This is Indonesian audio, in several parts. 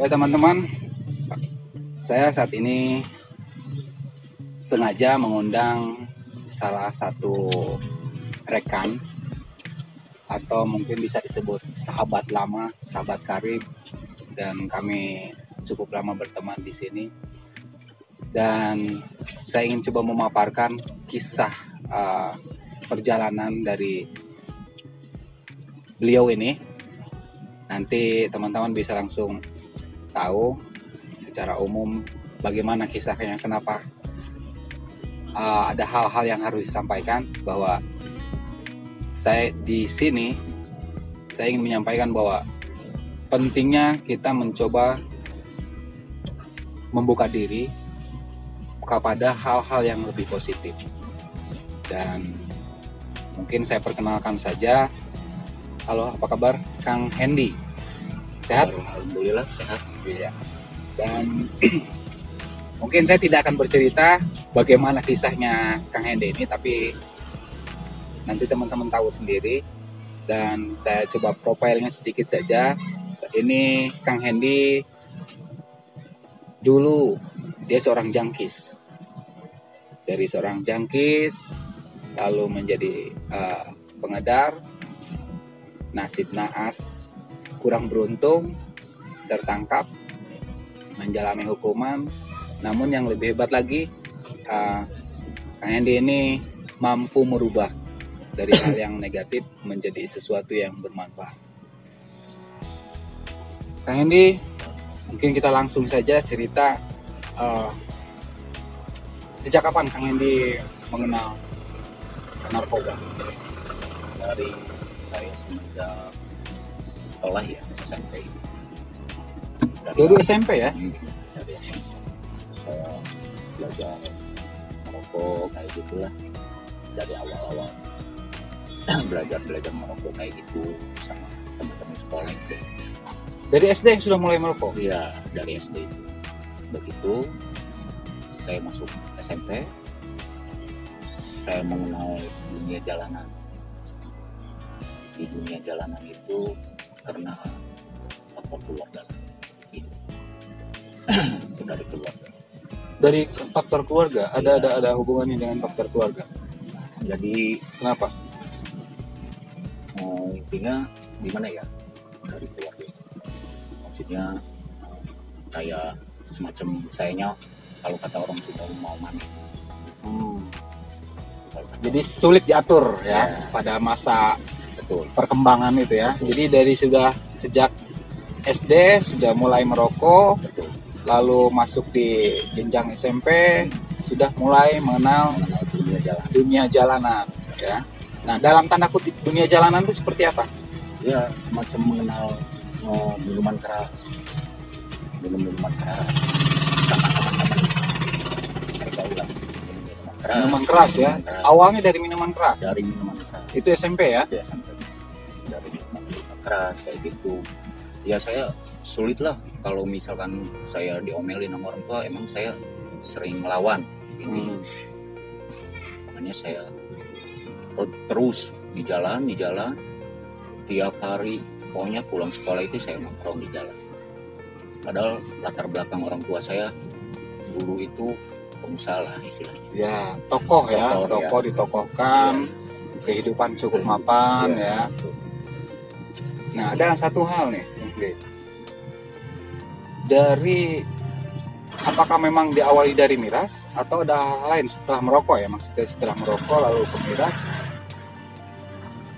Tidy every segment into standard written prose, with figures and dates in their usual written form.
Ya teman-teman, saya saat ini sengaja mengundang salah satu rekan atau mungkin bisa disebut sahabat lama, sahabat karib, dan kami cukup lama berteman di sini. Dan saya ingin coba memaparkan kisah perjalanan dari beliau ini. Nanti teman-teman bisa langsung tahu secara umum bagaimana kisahnya, kenapa ada hal-hal yang harus disampaikan. Bahwa saya di sini saya ingin menyampaikan bahwa pentingnya kita mencoba membuka diri kepada hal-hal yang lebih positif. Dan mungkin saya perkenalkan saja. Halo, apa kabar Kang Hendy? Sehat? Alhamdulillah sehat. Iya. Dan mungkin saya tidak akan bercerita bagaimana kisahnya Kang Hendy ini, tapi nanti teman-teman tahu sendiri. Dan saya coba profilnya sedikit saja. Ini Kang Hendy dulu dia seorang jangkis. Dari seorang jangkis lalu menjadi pengedar. Nasib naas, kurang beruntung, tertangkap, menjalani hukuman. Namun yang lebih hebat lagi, Kang Hendy ini mampu merubah dari hal yang negatif menjadi sesuatu yang bermanfaat. Kang Hendy, mungkin kita langsung saja cerita, sejak kapan Kang Hendy mengenal narkoba? Dari saya semenjak sekolah ya, SMP. Dulu SMP ya? Dari SMP. Saya belajar merokok kayak gitulah. Dari awal-awal belajar merokok kayak gitu sama teman-teman sekolah SD. Dari SD sudah mulai merokok? Iya, dari SD itu. Begitu saya masuk SMP, saya mengenal dunia jalanan. Di dunia jalanan itu karena faktor keluarga. Gitu. Itu dari keluarga. Dari faktor keluarga, ada hubungannya dengan faktor keluarga. Jadi Kenapa? intinya gimana ya, dari keluarga. Maksudnya kayak semacam sayanya kalau kata orang Sunda mau mani. Jadi sulit diatur ya, Ya. pada masa Betul. perkembangan itu ya. Jadi dari sejak SD sudah mulai merokok, Betul. lalu masuk di jenjang SMP sudah mulai mengenal dunia jalanan ya. Nah, dalam tanda kutip dunia jalanan itu seperti apa? Ya semacam mengenal minuman keras, minuman keras sama teman-teman pergaulan Minuman keras ya. minuman keras. Awalnya dari minuman keras. Dari minuman keras Itu SMP ya. ya, sampai dari minuman keras kayak gitu ya. Saya sulit lah kalau misalkan saya diomelin sama orang tua, emang saya sering melawan ini. Makanya saya terus di jalan tiap hari, pokoknya pulang sekolah itu saya nongkrong di jalan. Padahal latar belakang orang tua saya dulu itu pengusaha lah istilahnya. Ya, tokoh ya, tokoh ditokohkan, kehidupan cukup mapan ya. Nah, ada satu hal nih, dari apakah memang diawali dari miras atau ada hal lain setelah merokok ya? Maksudnya setelah merokok lalu ke miras,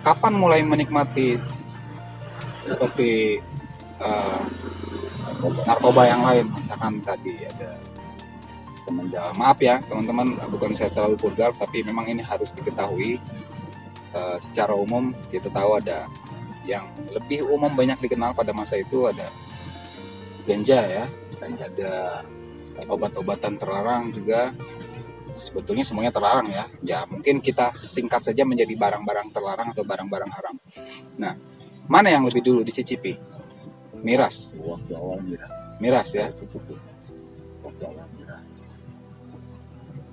kapan mulai menikmati seperti narkoba yang lain? Misalkan tadi ada semenjak, maaf ya teman-teman, bukan saya terlalu vulgar, tapi memang ini harus diketahui. Secara umum kita tahu ada yang lebih umum banyak dikenal pada masa itu, ada ganja ya, dan ada obat-obatan terlarang juga. Sebetulnya semuanya terlarang ya. Ya mungkin kita singkat saja menjadi barang-barang terlarang atau barang-barang haram. Nah, mana yang lebih dulu dicicipi? Miras. Waktu awal Miras ya. cicipi waktu awal miras.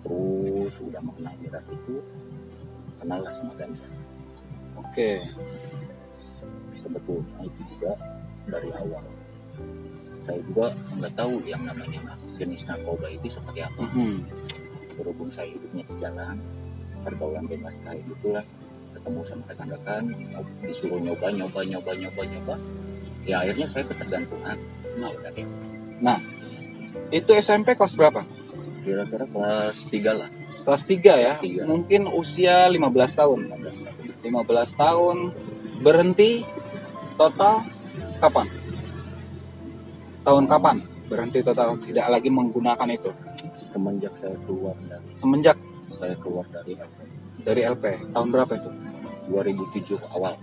Terus udah mengenal miras itu, kenal lah sama ganja. Oke. sebetulnya itu juga dari awal saya juga nggak tahu yang namanya jenis narkoba itu seperti apa. Berhubung saya hidupnya di jalan, pergaulan bebas kayak gitulah, ketemu sama rekan-rekan, disuruh nyoba, ya akhirnya saya ketergantungan. Nah, itu SMP kelas berapa? Kira-kira kelas 3 lah. Kelas 3 ya? Kelas 3. Mungkin usia 15 tahun. 15 tahun. Berhenti total kapan? Tahun kapan? Berhenti total, tidak lagi menggunakan itu? Semenjak saya keluar dari LP. Dari LP. Tahun berapa itu? 2007 awal.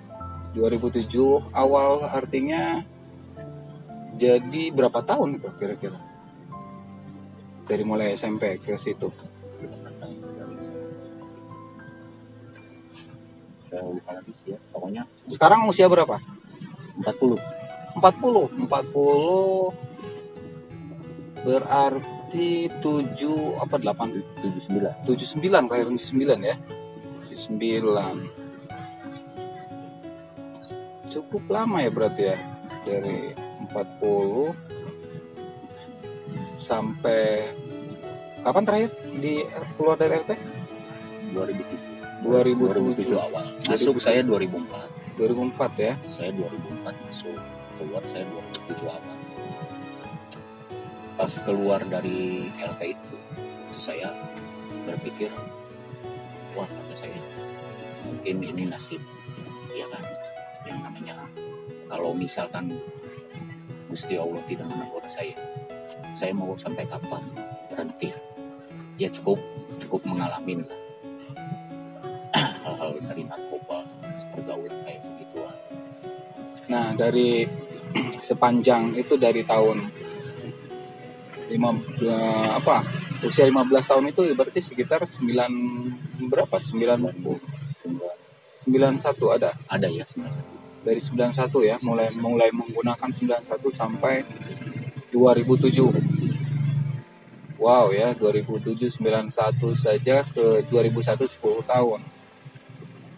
2007 awal artinya jadi berapa tahun itu kira-kira? Dari mulai SMP ke situ. Saya lupa lagi sih ya, pokoknya. Sekarang usia berapa? 40 berarti 7 apa 8 79 kelahiran 79 ya. 79 cukup lama ya berarti ya, dari 40 sampai kapan terakhir keluar dari LP? 2007 awal. Masuk saya 2004 ya. Saya 2004 masuk, keluar saya 2007 awal. Pas keluar dari LP itu saya berpikir, wah kata saya mungkin ini nasib, ya kan, yang namanya kalau misalkan Gusti Allah tidak menegur saya mau sampai kapan berhenti, ya cukup mengalami lah hal-hal dari narkoba, pergaulan kayak begitu. Nah, dari sepanjang itu, dari tahun usia 15 tahun itu berarti sekitar 91 ada ya 91. Dari 91 ya, mulai menggunakan 91 sampai 2007. Wow ya, 2007 91 saja ke 2001 10 tahun.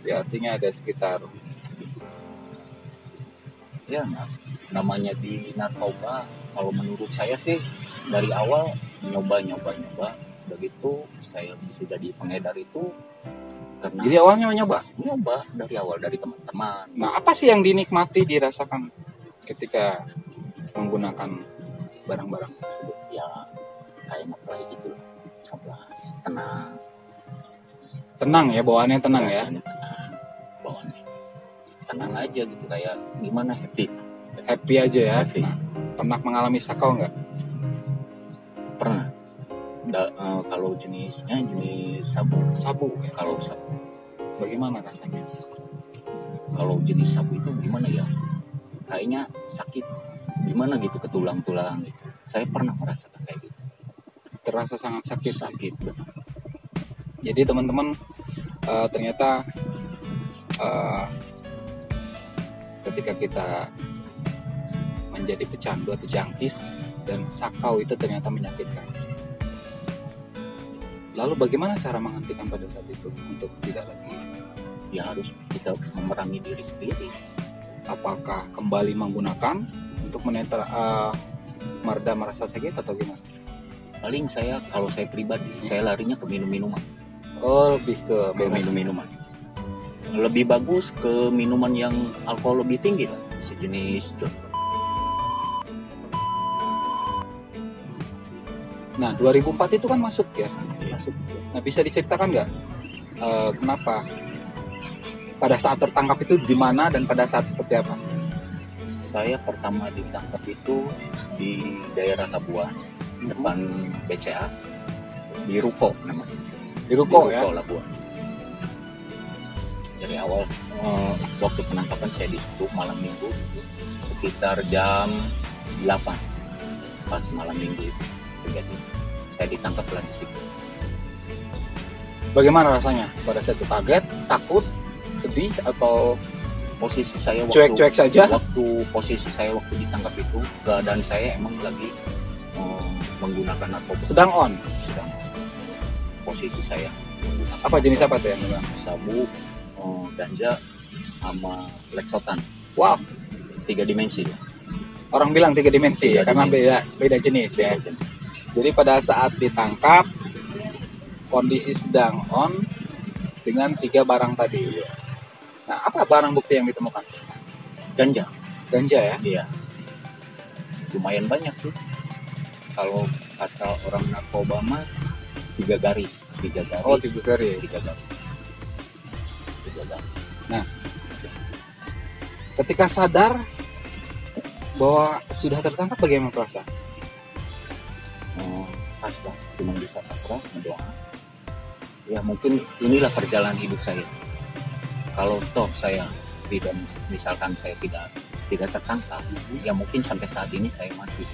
Ya, artinya ada sekitar ya, namanya di narkoba kalau menurut saya sih dari awal nyoba begitu saya bisa jadi pengedar itu karena jadi awalnya nyoba dari awal dari teman-teman. Nah, apa sih yang dinikmati, dirasakan ketika menggunakan barang-barang tersebut? Ya kayak ngapain gitu, tenang ya, bawaannya tenang ya, bawaannya tenang aja gitu, kayak gimana, happy aja ya. Nah, pernah mengalami sakau nggak? Pernah. Kalau jenisnya jenis sabu ya? Kalau sabu bagaimana rasanya? Kalau jenis sabu itu gimana ya, kayaknya sakit gimana gitu ke tulang-tulang gitu. Saya pernah merasakan kayak gitu, terasa sangat sakit. Jadi teman-teman, ternyata ketika kita menjadi pecandu atau jangkis dan sakau itu ternyata menyakitkan. Lalu bagaimana cara menghentikan pada saat itu untuk tidak lagi? Ya harus kita memerangi diri sendiri. Apakah kembali menggunakan untuk mereda merasa sakit atau gimana? Paling kalau saya pribadi, saya larinya ke minum-minuman. Oh, lebih ke minum-minuman. Lebih bagus ke minuman yang alkohol lebih tinggi lah, sejenis. Nah, 2004 itu kan masuk ya. Masuk. Nah, bisa diceritakan nggak kenapa pada saat tertangkap itu di mana dan pada saat seperti apa? Saya pertama ditangkap itu di daerah Labuan, depan BCA, di Ruko namanya. Di Ruko ya? Labuan. Dari awal waktu penangkapan saya di situ malam minggu sekitar jam 8 pas malam minggu itu terjadi. Saya ditangkap lah di situ. Bagaimana rasanya pada saat itu? Kaget, takut, sedih, atau posisi saya cuek-cuek saja? Posisi saya waktu ditangkap itu keadaan saya emang lagi menggunakan narkoba. Sedang posisi saya apa jenis apa tuh yang bilang? Sabu, ganja, sama leksotan. Wow, 3 dimensi. orang bilang 3 dimensi ya, Tiga karena dimensi. beda jenis ya. Ya, Jadi pada saat ditangkap kondisi sedang on dengan 3 barang tadi. Nah, apa barang bukti yang ditemukan? ganja. Ganja ya. Iya. Lumayan banyak sih. Kalau kata orang narkoba mah 3 garis. Oh, 3 garis. 3 garis. 3 garis. Ketika sadar bahwa sudah tertangkap, bagaimana perasaan? Pas lah, cuma bisa pasrah, berdoa. Ya mungkin inilah perjalanan hidup saya. Kalau toh saya tidak, misalkan saya tidak tertangkap, ya mungkin sampai saat ini saya masih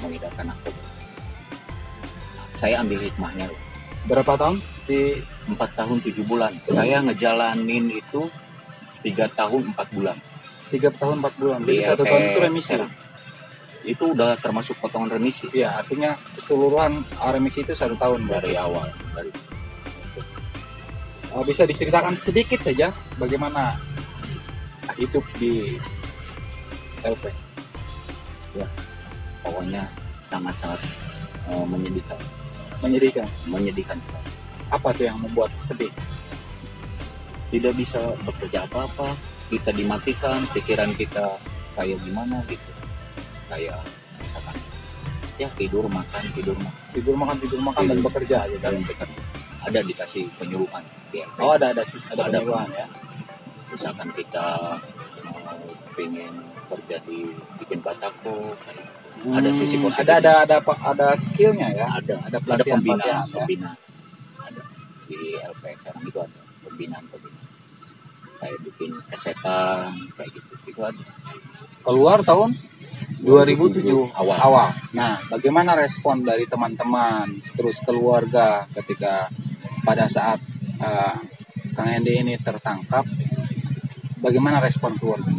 mengidarkan narkoba. Saya ambil hikmahnya loh. Berapa tahun di 4 tahun 7 bulan. Saya ngejalanin itu 3 tahun 4 bulan. 3 tahun 4 bulan. Jadi Di 1 tahun itu LP remisi. Serang. Itu udah termasuk potongan remisi Iya, artinya keseluruhan remisi itu 1 tahun. dari awal. Bisa diceritakan sedikit saja bagaimana hidup di LP? Pokoknya sangat-sangat menyedihkan. Menyedihkan. Sekali. Apa tuh yang membuat sedih? Tidak bisa bekerja apa-apa, kita dimatikan, pikiran kita kayak gimana gitu, kayak misalkan ya tidur makan Tidur makan dan bekerja aja. dan bekerja. Ada dikasih penyuluhan di LP. Oh, ada Ada. penyuluhan ya. Misalkan kita pengen kerja di bikin batako, ada sisi positif. Ada skillnya ya. ada pelatihan pembinaan ya. ada di LP sekarang itu ada pembinaan kayak bikin kesetan kayak gitu itu ada. Keluar tahun 2007 awal. Nah, bagaimana respon dari teman-teman terus keluarga ketika pada saat Kang Hendy ini tertangkap? Bagaimana respon keluarga?